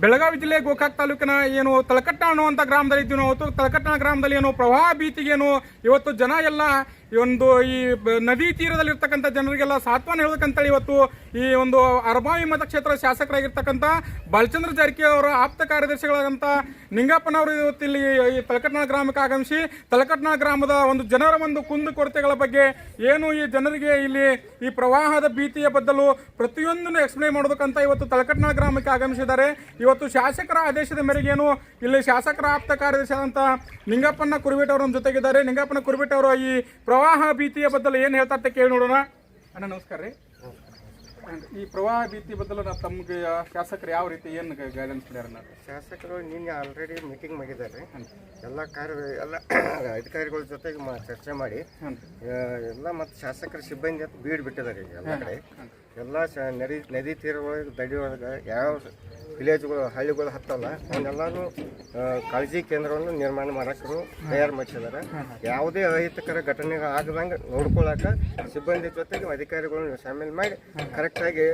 ಬೆಳಗಾವಿ ಜಿಲ್ಲೆ ಗೋಕಾಕ್ ತಾಲೂಕಿನ ಏನು ತಲಕಟ್ಟ ಅನ್ನುವಂಥ ಗ್ರಾಮದಲ್ಲಿ ಇದ್ದೀವಿ ನಾವು. ತಲಕಟ್ಟ ಗ್ರಾಮದಲ್ಲಿ ಏನು ಪ್ರವಾಹ ಭೀತಿಗೇನು ಇವತ್ತು ಜನ ಎಲ್ಲ ಒಂದು ಈ ನದಿ ತೀರದಲ್ಲಿರ್ತಕ್ಕಂಥ ಜನರಿಗೆಲ್ಲ ಸಾಂತ್ವನ ಹೇಳಬೇಕಂತೇಳಿ ಇವತ್ತು ಈ ಒಂದು ಅರಬಾವಿ ಮತಕ್ಷೇತ್ರ ಶಾಸಕರಾಗಿರ್ತಕ್ಕಂಥ ಬಾಲಚಂದ್ರ ಜಾರಕಿಹೊಳಿ ಅವರ ಆಪ್ತ ಕಾರ್ಯದರ್ಶಿಗಳಾದಂಥ ನಿಂಗಪ್ಪನವರು ಇವತ್ತು ಇಲ್ಲಿ ಈ ತಲಕಟ್ಟ ಗ್ರಾಮಕ್ಕೆ ಆಗಮಿಸಿ ತಲಕಟ್ಟ ಗ್ರಾಮದ ಒಂದು ಜನರ ಒಂದು ಕುಂದು ಕೊರತೆಗಳ ಬಗ್ಗೆ ಏನು ಈ ಜನರಿಗೆ ಇಲ್ಲಿ ಈ ಪ್ರವಾಹದ ಭೀತಿಯ ಬದಲು ಪ್ರತಿಯೊಂದನ್ನು ಎಕ್ಸ್ಪ್ಲೈನ್ ಮಾಡೋದಕ್ಕಂತ ಇವತ್ತು ತಲಕಟ್ಟ ಗ್ರಾಮಕ್ಕೆ ಆಗಮಿಸಿದ್ದಾರೆ. ಇವತ್ತು ಶಾಸಕರ ಆದೇಶದ ಮೇರೆಗೆ ಏನು ಇಲ್ಲಿ ಶಾಸಕರ ಆಪ್ತ ಕಾರ್ಯದರ್ಶಿ ಆದಂಥ ನಿಂಗಪ್ಪನ ಕುರುಬೇಟ್ ಅವರ ಜೊತೆಗಿದ್ದಾರೆ. ನಿಂಗಪ್ಪನ ಕುರುಬೇಟ್ ಅವರು ಈ ಪ್ರವಾಹ ಭೀತಿಯ ಬದಲು ಏನು ಹೇಳ್ತಾ ಅಂತ ಕೇಳಿ ನೋಡೋಣ. ಅಣ್ಣ ನಮಸ್ಕಾರ ರೀ. ಈ ಪ್ರವಾಹ ಭೀತಿ ಬದಲು ತಮಗೆ ಶಾಸಕರು ಯಾವ ರೀತಿ ಏನು ಗೈಡೆನ್ಸ್ ಮಾಡ್ಯಾರ? ಶಾಸಕರು ನಿನ್ನೆ ಆಲ್ರೆಡಿ ಮೀಟಿಂಗ್ ಮಾಡಿದ್ದಾರೆ. ಎಲ್ಲ ಅಧಿಕಾರಿಗಳ ಜೊತೆಗೆ ಚರ್ಚೆ ಮಾಡಿ ಎಲ್ಲ ಮತ್ತು ಶಾಸಕರ ಸಿಬ್ಬಂದಿ ಅಂತ ಬೀಡ್ ಬಿಟ್ಟಿದ್ದಾರೆ. ಈಗ ಎಲ್ಲ ಕಡೆ ಎಲ್ಲ ನದಿ ತೀರಗಳಿಗೆ ದಡಿ ಒಳಗೆ ಯಾವ ವಿಲೇಜ್ಗಳು ಹಳ್ಳಿಗಳು ಹತ್ತಲ್ಲ ಅವನ್ನೆಲ್ಲನೂ ಕಾಳಜಿ ಕೇಂದ್ರವನ್ನು ನಿರ್ಮಾಣ ಮಾಡೋಕ್ಕೂ ತಯಾರು ಮಾಡಿಸಿದ್ದಾರೆ. ಯಾವುದೇ ಅಹಿತಕರ ಘಟನೆ ಆಗದಂಗೆ ನೋಡ್ಕೊಳ್ಳೋಕೆ ಸಿಬ್ಬಂದಿ ಜೊತೆಗೆ ಅಧಿಕಾರಿಗಳನ್ನು ಶಾಮೀಲ್ ಮಾಡಿ ಕರೆಕ್ಟಾಗಿ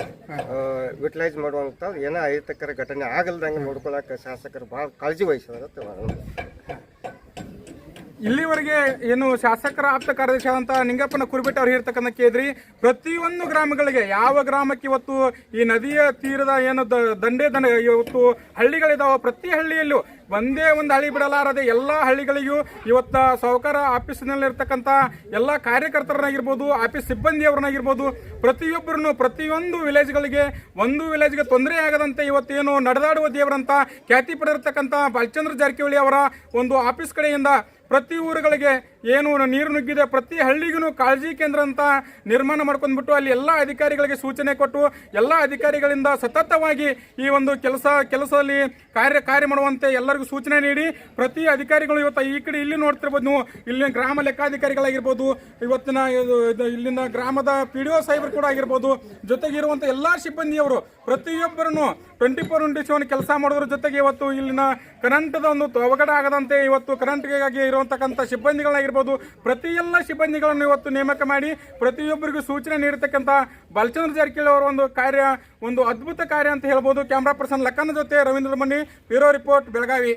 ಯುಟಿಲೈಸ್ ಮಾಡುವಂಥ ಏನೋ ಅಹಿತಕರ ಘಟನೆ ಆಗಲ್ದಂಗೆ ನೋಡ್ಕೊಳ್ಳೋಕೆ ಶಾಸಕರು ಭಾಳ ಕಾಳಜಿ ವಹಿಸಿದ್ದಾರೆ. ಇಲ್ಲಿವರೆಗೆ ಏನು ಶಾಸಕರ ಆಪ್ತ ಕಾರ್ಯದರ್ಶಿ ಆದಂಥ ನಿಂಗಪ್ಪನ ಕುರುಬೇಟ್ ಅವ್ರು ಹೇಳ್ತಕ್ಕಂಥ ಕೇಳಿದ್ರಿ, ಪ್ರತಿಯೊಂದು ಗ್ರಾಮಗಳಿಗೆ ಯಾವ ಗ್ರಾಮಕ್ಕೆ ಇವತ್ತು ಈ ನದಿಯ ತೀರದ ಏನು ದಂಡೆ ಇವತ್ತು ಹಳ್ಳಿಗಳಿದಾವೆ, ಪ್ರತಿ ಹಳ್ಳಿಯಲ್ಲೂ ಒಂದೇ ಒಂದು ಹಳ್ಳಿ ಬಿಡಲಾರದೆ ಎಲ್ಲ ಹಳ್ಳಿಗಳಿಗೂ ಇವತ್ತ ಸಾಹುಕಾರ ಆಫೀಸ್ನಲ್ಲಿರ್ತಕ್ಕಂಥ ಎಲ್ಲ ಕಾರ್ಯಕರ್ತರನ್ನಾಗಿರ್ಬೋದು, ಆಫೀಸ್ ಸಿಬ್ಬಂದಿಯವರನ್ನಾಗಿರ್ಬೋದು, ಪ್ರತಿಯೊಂದು ವಿಲೇಜ್ಗೆ ತೊಂದರೆ ಆಗದಂತೆ ಇವತ್ತೇನು ನಡೆದಾಡುವ ದೇವರಂತ ಖ್ಯಾತಿ ಪಡೆದಿರ್ತಕ್ಕಂಥ ಬಾಲಚಂದ್ರ ಜಾರಕಿಹೊಳಿ ಅವರ ಒಂದು ಆಫೀಸ್ ಕಡೆಯಿಂದ ಪ್ರತಿ ಊರುಗಳಿಗೆ ಏನು ನೀರು ನುಗ್ಗಿದೆ ಪ್ರತಿ ಹಳ್ಳಿಗೂ ಕಾಳಜಿ ಕೇಂದ್ರ ಅಂತ ನಿರ್ಮಾಣ ಮಾಡ್ಕೊಂಡ್ಬಿಟ್ಟು ಅಲ್ಲಿ ಎಲ್ಲ ಅಧಿಕಾರಿಗಳಿಗೆ ಸೂಚನೆ ಕೊಟ್ಟು ಎಲ್ಲ ಅಧಿಕಾರಿಗಳಿಂದ ಸತತವಾಗಿ ಈ ಒಂದು ಕೆಲಸದಲ್ಲಿ ಕಾರ್ಯ ಮಾಡುವಂತೆ ಎಲ್ಲರಿಗೂ ಸೂಚನೆ ನೀಡಿ ಪ್ರತಿ ಅಧಿಕಾರಿಗಳು ಇವತ್ತು ಈ ಕಡೆ ಇಲ್ಲಿ ನೋಡ್ತಿರ್ಬೋದು ನೀವು, ಇಲ್ಲಿನ ಗ್ರಾಮ ಲೆಕ್ಕಾಧಿಕಾರಿಗಳಾಗಿರ್ಬೋದು, ಇವತ್ತಿನ ಇಲ್ಲಿನ ಗ್ರಾಮದ PDO ಸಾಹೇಬರು ಕೂಡ ಆಗಿರ್ಬೋದು, ಜೊತೆಗಿರುವಂಥ ಎಲ್ಲ ಸಿಬ್ಬಂದಿಯವರು ಪ್ರತಿಯೊಬ್ಬರನ್ನು 24x7 ಕೆಲಸ ಮಾಡೋದ್ರ ಜೊತೆಗೆ ಇವತ್ತು ಇಲ್ಲಿನ ಕರೆಂಟ್ದ ಒಂದು ಅವಘಡ ಆಗದಂತೆ ಇವತ್ತು ಕರೆಂಟ್ಗಾಗಿ ಇರುವಂತಕ್ಕಂಥ ಸಿಬ್ಬಂದಿಗಳಾಗಿರ್ಬೋದು, ಪ್ರತಿ ಎಲ್ಲ ಸಿಬ್ಬಂದಿಗಳನ್ನು ಇವತ್ತು ನೇಮಕ ಮಾಡಿ ಪ್ರತಿಯೊಬ್ಬರಿಗೂ ಸೂಚನೆ ನೀಡತಕ್ಕಂಥ ಬಾಲಚಂದ್ರ ಜಾರಕಿಹೊಳಿ ಅವರ ಒಂದು ಅದ್ಭುತ ಕಾರ್ಯ ಅಂತ ಹೇಳ್ಬೋದು. ಕ್ಯಾಮ್ರಾ ಪರ್ಸನ್ ಲಕ್ಕನ ಜೊತೆ ರವೀಂದ್ರ ಮನಿ, ಬ್ಯೂರೋ ರಿಪೋರ್ಟ್, ಬೆಳಗಾವಿ.